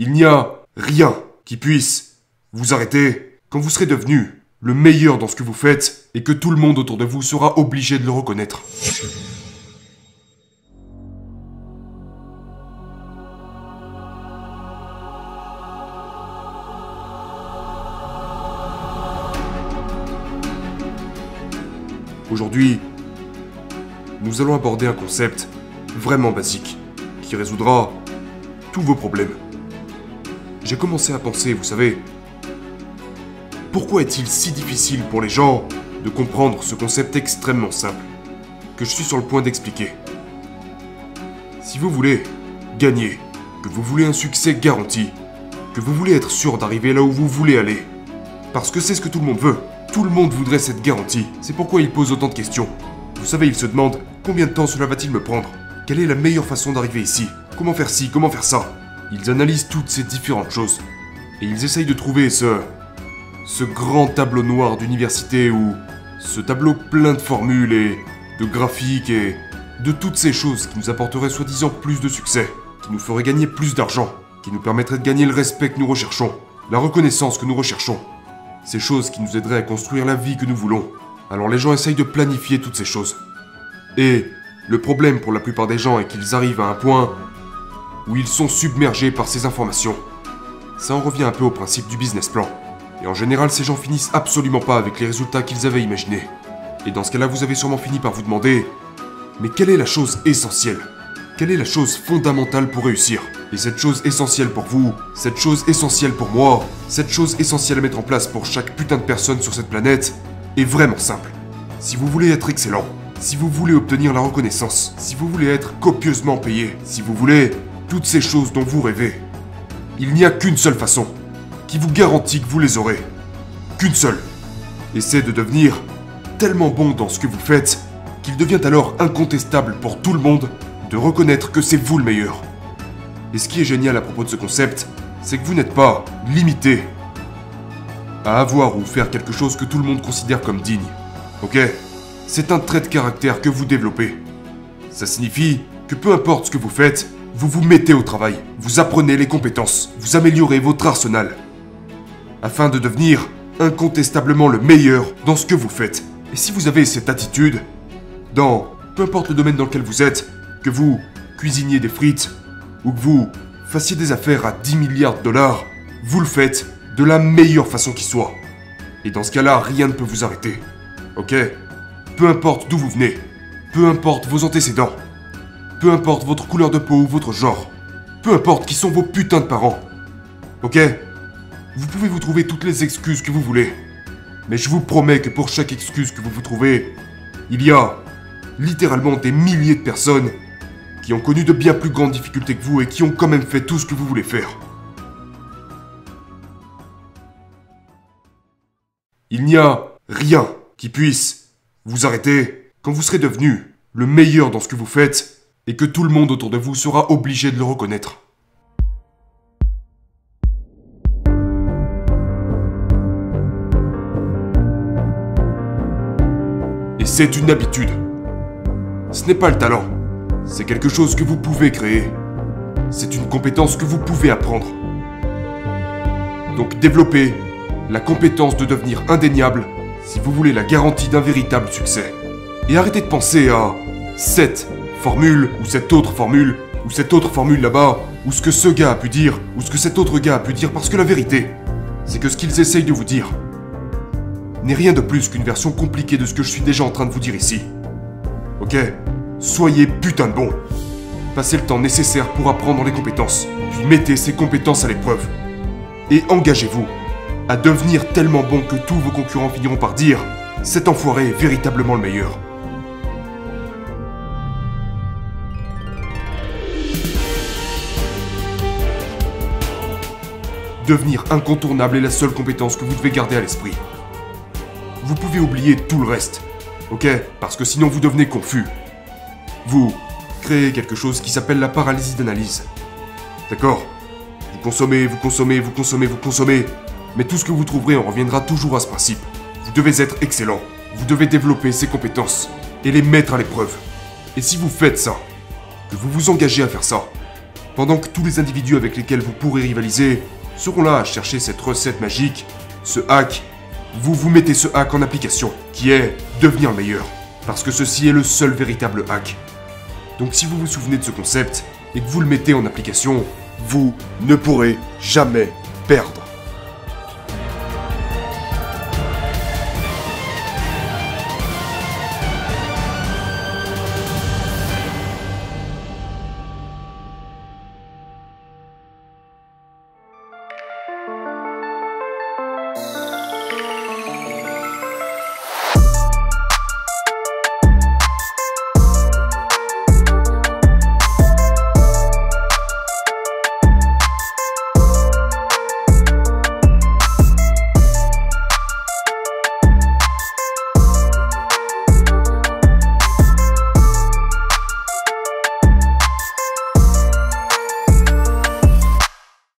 Il n'y a rien qui puisse vous arrêter quand vous serez devenu le meilleur dans ce que vous faites et que tout le monde autour de vous sera obligé de le reconnaître. Aujourd'hui, nous allons aborder un concept vraiment basique qui résoudra tous vos problèmes. J'ai commencé à penser, vous savez, pourquoi est-il si difficile pour les gens de comprendre ce concept extrêmement simple que je suis sur le point d'expliquer. Si vous voulez gagner, que vous voulez un succès garanti, que vous voulez être sûr d'arriver là où vous voulez aller, parce que c'est ce que tout le monde veut, tout le monde voudrait cette garantie, c'est pourquoi ils posent autant de questions. Vous savez, ils se demandent combien de temps cela va-t-il me prendre? Quelle est la meilleure façon d'arriver ici? Comment faire ci, comment faire ça? Ils analysent toutes ces différentes choses et ils essayent de trouver ce grand tableau noir d'université ou ce tableau plein de formules et de graphiques et de toutes ces choses qui nous apporteraient soi-disant plus de succès, qui nous feraient gagner plus d'argent, qui nous permettraient de gagner le respect que nous recherchons, la reconnaissance que nous recherchons, ces choses qui nous aideraient à construire la vie que nous voulons. Alors les gens essayent de planifier toutes ces choses. Et le problème pour la plupart des gens est qu'ils arrivent à un point où ils sont submergés par ces informations. Ça en revient un peu au principe du business plan. Et en général, ces gens finissent absolument pas avec les résultats qu'ils avaient imaginés. Et dans ce cas-là, vous avez sûrement fini par vous demander, mais quelle est la chose essentielle? Quelle est la chose fondamentale pour réussir? Et cette chose essentielle pour vous, cette chose essentielle pour moi, cette chose essentielle à mettre en place pour chaque putain de personne sur cette planète, est vraiment simple. Si vous voulez être excellent, si vous voulez obtenir la reconnaissance, si vous voulez être copieusement payé, si vous voulez toutes ces choses dont vous rêvez, il n'y a qu'une seule façon qui vous garantit que vous les aurez. Qu'une seule. Et c'est de devenir tellement bon dans ce que vous faites qu'il devient alors incontestable pour tout le monde de reconnaître que c'est vous le meilleur. Et ce qui est génial à propos de ce concept, c'est que vous n'êtes pas limité à avoir ou faire quelque chose que tout le monde considère comme digne. Ok? C'est un trait de caractère que vous développez. Ça signifie que peu importe ce que vous faites, vous vous mettez au travail, vous apprenez les compétences, vous améliorez votre arsenal, afin de devenir incontestablement le meilleur dans ce que vous faites. Et si vous avez cette attitude, dans peu importe le domaine dans lequel vous êtes, que vous cuisiniez des frites, ou que vous fassiez des affaires à 10 milliards de dollars, vous le faites de la meilleure façon qui soit. Et dans ce cas-là, rien ne peut vous arrêter. Ok? Peu importe d'où vous venez, peu importe vos antécédents, peu importe votre couleur de peau ou votre genre, peu importe qui sont vos putains de parents. Ok? Vous pouvez vous trouver toutes les excuses que vous voulez. Mais je vous promets que pour chaque excuse que vous vous trouvez, il y a littéralement des milliers de personnes qui ont connu de bien plus grandes difficultés que vous et qui ont quand même fait tout ce que vous voulez faire. Il n'y a rien qui puisse vous arrêter quand vous serez devenu le meilleur dans ce que vous faites et que tout le monde autour de vous sera obligé de le reconnaître. Et c'est une habitude. Ce n'est pas le talent. C'est quelque chose que vous pouvez créer. C'est une compétence que vous pouvez apprendre. Donc développez la compétence de devenir indéniable si vous voulez la garantie d'un véritable succès. Et arrêtez de penser à cette formule, ou cette autre formule, ou cette autre formule là-bas, ou ce que ce gars a pu dire, ou ce que cet autre gars a pu dire, parce que la vérité, c'est que ce qu'ils essayent de vous dire n'est rien de plus qu'une version compliquée de ce que je suis déjà en train de vous dire ici. Ok? Soyez putain de bon. Passez le temps nécessaire pour apprendre les compétences, puis mettez ces compétences à l'épreuve. Et engagez-vous à devenir tellement bon que tous vos concurrents finiront par dire « Cet enfoiré est véritablement le meilleur ». Devenir incontournable est la seule compétence que vous devez garder à l'esprit. Vous pouvez oublier tout le reste, ok? Parce que sinon vous devenez confus. Vous créez quelque chose qui s'appelle la paralysie d'analyse. D'accord? Vous consommez, vous consommez, vous consommez, vous consommez, mais tout ce que vous trouverez en reviendra toujours à ce principe. Vous devez être excellent. Vous devez développer ces compétences et les mettre à l'épreuve. Et si vous faites ça, que vous vous engagez à faire ça, Pendant que tous les individus avec lesquels vous pourrez rivaliser seront là à chercher cette recette magique, ce hack, vous mettez ce hack en application, qui est devenir le meilleur. Parce que ceci est le seul véritable hack. Donc si vous vous souvenez de ce concept, et que vous le mettez en application, vous ne pourrez jamais perdre.